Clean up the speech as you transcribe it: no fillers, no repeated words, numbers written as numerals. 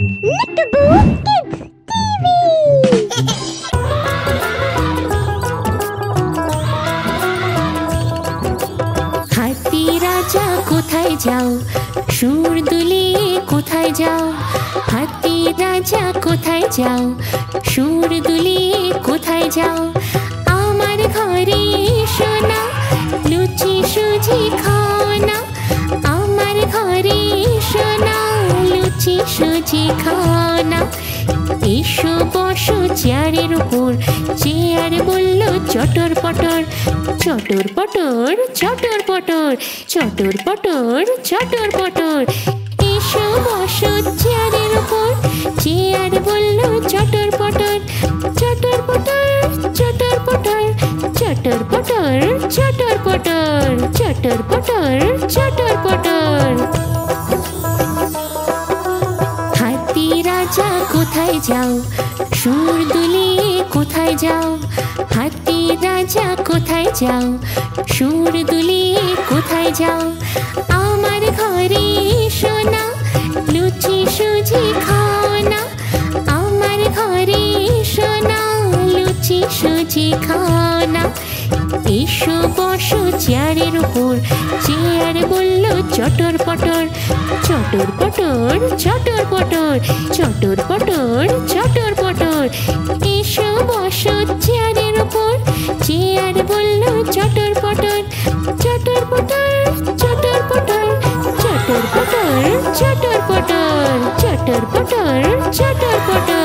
Nuttaboo Kids TV! হাতি রাজা কোথায় যাও, সুর দুলিয়ে কোথায় যাও? হাতি রাজা কোথায় যাও, সুর দুলিয়ে কোথায় যাও? আমার ঘরে এসো না, লুচি সুজি খাও না। আমার ঘরে এসো না, লুচি সুজি খাও না। এসো বসো চেয়ারের উপর, চেয়ার বলল চটর পটর। চটর পটর চটর পটর, চটর পটর চটর পটর। এসো বসো চেয়ারের উপর, চেয়ার বলল চটর পটর। চটর পটর চটর পটর, চটর পটর চটর পটর, চটর পটর চটর পটর। হাতি রাজা কোথায় যাও, সুর দুলিয়ে কোথায় যাও? হাতি রাজা কোথায় যাও, সুর দুলিয়ে কোথায় যাও? আমার ঘরে এসো না, লুচি সুজি খাও না। আমার ঘরে এসো না, লুচি সুজি খাও না। এসো বসো চেয়ারের উপর, চেয়ার বলল চটর পটর। চটর পটর চটর পটর, চটর পটর চটর পটর। এসো বসো চেয়ারের উপর, চেয়ার বলল চটর পটর। চটর পটর চটর পটর, চটর পটর চটর পটর, চটর পটর চটর পটর।